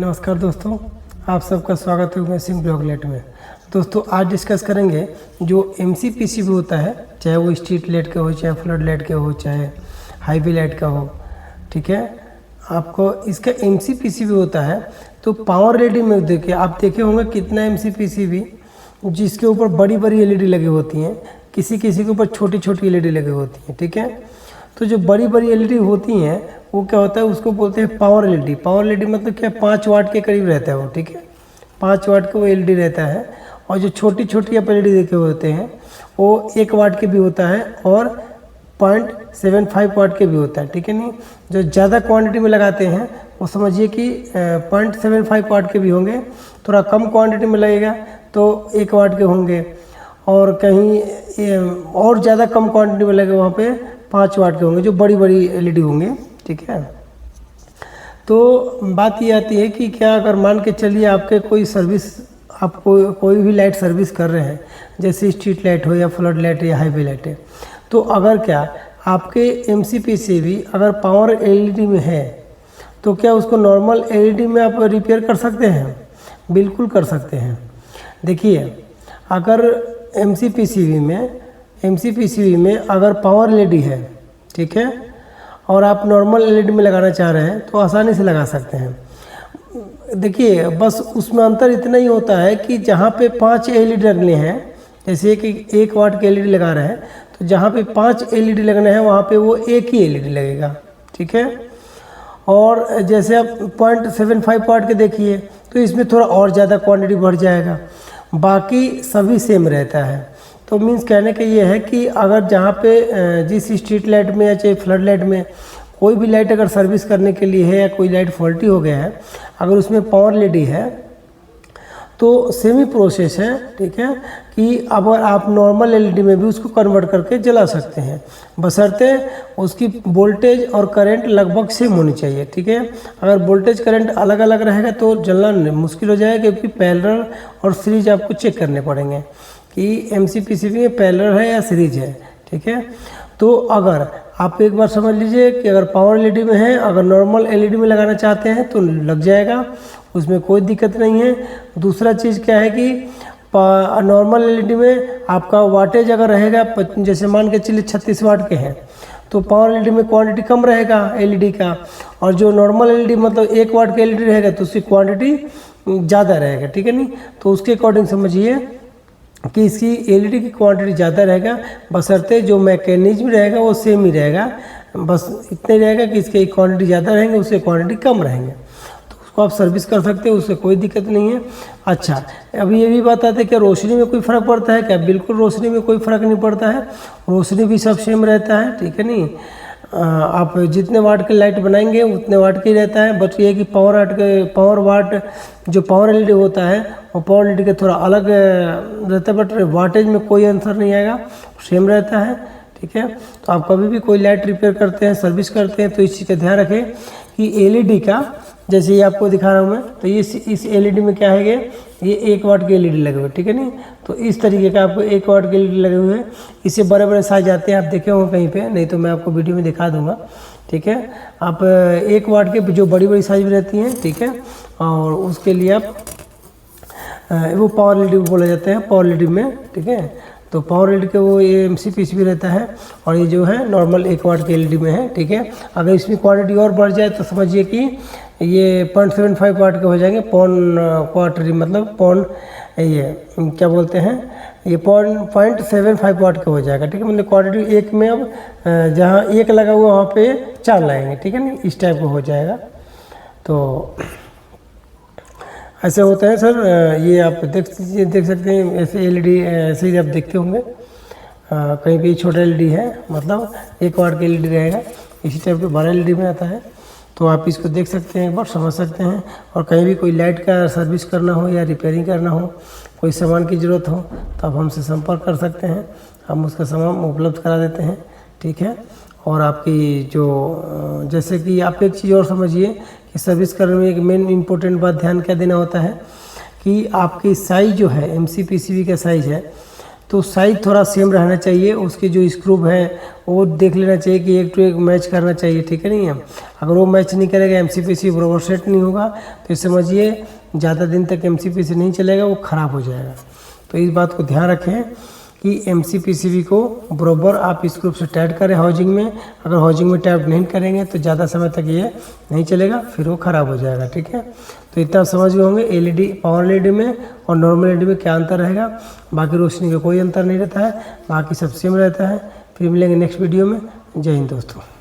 नमस्कार दोस्तों, आप सबका स्वागत है उमेसिंग ब्लॉगलेट में। दोस्तों आज डिस्कस करेंगे जो एमसीपीसीबी होता है, चाहे वो स्ट्रीट लाइट का हो, चाहे फ्लड लाइट का हो, चाहे हाईवे लाइट का हो। ठीक है, आपको इसका एमसीपीसीबी होता है तो पावर एलईडी में देखिए, आप देखे होंगे कितना एमसीपीसीबी जिसके ऊपर बड़ी बड़ी एलईडी लगी होती हैं, किसी किसी के ऊपर छोटी छोटी एलईडी लगी होती हैं। ठीक है, तो जो बड़ी बड़ी एलईडी होती हैं वो क्या होता है, उसको बोलते हैं पावर एलईडी। पावर एलईडी मतलब क्या, 5 वाट के करीब रहता है वो। ठीक है, 5 वाट का वो एलईडी रहता है। और जो छोटी छोटी आप एलईडी देखे होते हैं वो 1 वाट के भी होता है और 0.75 वाट के भी होता है। ठीक है, नहीं जो ज़्यादा क्वांटिटी में लगाते हैं वो समझिए कि 0.75 वाट के भी होंगे, थोड़ा कम क्वांटिटी में लगेगा तो 1 वाट के होंगे, और कहीं और ज़्यादा कम क्वांटिटी में लगे वहाँ पे 5 वाट के होंगे, जो बड़ी बड़ी एलईडी होंगे। ठीक है, तो बात ये आती है कि क्या अगर मान के चलिए आपके कोई सर्विस, आपको कोई भी लाइट सर्विस कर रहे हैं, जैसे स्ट्रीट लाइट हो या फ्लड लाइट या हाईवे लाइट है, तो अगर क्या आपके एमसीपीसीबी अगर पावर एलईडी में है तो क्या उसको नॉर्मल एलईडी में आप रिपेयर कर सकते हैं? बिल्कुल कर सकते हैं। देखिए, अगर एमसीपीसीबी में अगर पावर एलईडी है, ठीक है, और आप नॉर्मल एलईडी में लगाना चाह रहे हैं तो आसानी से लगा सकते हैं। देखिए, बस उसमें अंतर इतना ही होता है कि जहाँ पे 5 एलईडी लगने हैं, जैसे कि 1 वाट के एलईडी लगा रहे हैं, तो जहाँ पे 5 एलईडी लगने हैं वहाँ पे वो एक ही एलईडी लगेगा। ठीक है, और जैसे आप 0.75 वाट के देखिए तो इसमें थोड़ा और ज़्यादा क्वांटिटी बढ़ जाएगा, बाकी सभी सेम रहता है। तो मीन्स कहने का ये है कि अगर जहाँ पे जिस स्ट्रीट लाइट में या चाहे फ्लड लाइट में कोई भी लाइट अगर सर्विस करने के लिए है या कोई लाइट फॉल्टी हो गया है, अगर उसमें पावर एलईडी है तो सेमी प्रोसेस है। ठीक है, कि अब आप नॉर्मल एलईडी में भी उसको कन्वर्ट करके जला सकते हैं, बशर्ते उसकी वोल्टेज और करंट लगभग सेम होनी चाहिए। ठीक है, अगर वोल्टेज करंट अलग अलग रहेगा तो जलना मुश्किल हो जाएगा, क्योंकि पैरेलल और सीरीज आपको चेक करने पड़ेंगे कि एमसीपीसीबी में पैरेलल है या सीरीज है। ठीक है, तो अगर आप एक बार समझ लीजिए कि अगर पावर एलईडी में है, अगर नॉर्मल एलईडी में लगाना चाहते हैं तो लग जाएगा, उसमें कोई दिक्कत नहीं है। दूसरा चीज़ क्या है कि नॉर्मल एलईडी में आपका वाटेज अगर रहेगा, जैसे मान के चलिए 36 वाट के हैं, तो पावर एलईडी में क्वांटिटी कम रहेगा एलईडी का, और जो नॉर्मल एलईडी मतलब 1 वाट का एलईडी रहेगा तो उसकी क्वांटिटी ज़्यादा रहेगा। ठीक है, नहीं तो उसके अकॉर्डिंग समझिए कि इसकी एलईडी की क्वांटिटी ज़्यादा रहेगा, बशर्ते जो मैकेनिज्म रहेगा वो सेम ही रहेगा, बस इतने रहेगा कि इसके क्वांटिटी ज़्यादा रहेंगे, उसके क्वांटिटी कम रहेंगे, तो उसको आप सर्विस कर सकते हैं, उससे कोई दिक्कत नहीं है। अच्छा, अभी ये भी बात आती है कि रोशनी में कोई फ़र्क पड़ता है क्या? बिल्कुल रोशनी में कोई फ़र्क नहीं पड़ता है, रोशनी भी सब सेम रहता है। ठीक है, नहीं आप जितने वाट के लाइट बनाएंगे उतने वाट के ही रहता है, बट ये कि पावर वाट जो पावर एलईडी होता है वो पावर एलईडी के थोड़ा अलग रहता है, बट वाटेज में कोई अंतर नहीं आएगा, सेम रहता है। ठीक है, तो आप कभी भी कोई लाइट रिपेयर करते हैं, सर्विस करते हैं, तो इस चीज़ का ध्यान रखें कि एलईडी का, जैसे ये आपको दिखा रहा हूँ मैं, तो ये इस एलईडी में क्या है, ये 1 वाट के एलईडी लगे हुए। ठीक है, नहीं तो इस तरीके का आपको 1 वाट के एलईडी लगे हुए हैं। इससे बड़े बड़े साइज आते हैं, आप देखे होंगे कहीं पे, नहीं तो मैं आपको वीडियो में दिखा दूंगा। ठीक है, आप 1 वाट के जो बड़ी बड़ी साइज रहती हैं, ठीक है, और उसके लिए आप वो पावर एलईडी बोला जाता है, पावर एलईडी में। ठीक है, तो पावर एलईडी के वो ये एमसीपीसीबी रहता है, और ये जो है नॉर्मल 1 वाट के एलईडी में है। ठीक है, अगर इसमें क्वांटिटी और बढ़ जाए तो समझिए कि ये 0.75 वाट के हो जाएंगे, पौन क्वार्टरी मतलब पौन, ये क्या बोलते हैं, ये 0.75 वाट का हो जाएगा। ठीक है, मतलब क्वांटिटी एक में अब जहाँ 1 लगा हुआ वहाँ पे 4 लगाएंगे। ठीक है, नहीं इस टाइप का हो जाएगा। तो ऐसे होता है सर, ये आप देख सकते हैं, ऐसे एलईडी ऐसे ही आप देखते होंगे, कहीं पे छोटा एलईडी है, मतलब 1 वाट का एलईडी रहेगा, इसी टाइप के बड़ा एलईडी में आता है। तो आप इसको देख सकते हैं, एक बार समझ सकते हैं। और कहीं भी कोई लाइट का सर्विस करना हो या रिपेयरिंग करना हो, कोई सामान की ज़रूरत हो तो आप हमसे संपर्क कर सकते हैं, हम उसका सामान उपलब्ध करा देते हैं। ठीक है, और आपकी जो जैसे कि आप एक चीज़ और समझिए कि सर्विस करने में एक मेन इम्पोर्टेंट बात ध्यान क्या देना होता है कि आपकी साइज़ जो है एमसीपीसीबी का साइज़ है, तो साइज थोड़ा सेम रहना चाहिए, उसके जो स्क्रू है वो देख लेना चाहिए कि एक टू एक मैच करना चाहिए, ठीक है नहीं है। अगर वो मैच नहीं करेगा, MCPC बराबर सेट नहीं होगा, तो समझिए ज़्यादा दिन तक MCPC नहीं चलेगा, वो ख़राब हो जाएगा। तो इस बात को ध्यान रखें कि MCPCB को बराबर आप स्क्रू से टाइट करें हाउजिंग में। अगर हाउजिंग में टाइट नहीं करेंगे तो ज़्यादा समय तक ये नहीं चलेगा, फिर वो ख़राब हो जाएगा, ठीक है। तो इतना समझ गए होंगे LED पावर LED में और नॉर्मल LED में क्या अंतर रहेगा। बाकी रोशनी का कोई अंतर नहीं रहता है, बाकी सब सेम रहता है। फिर मिलेंगे नेक्स्ट वीडियो में। जय हिंद दोस्तों।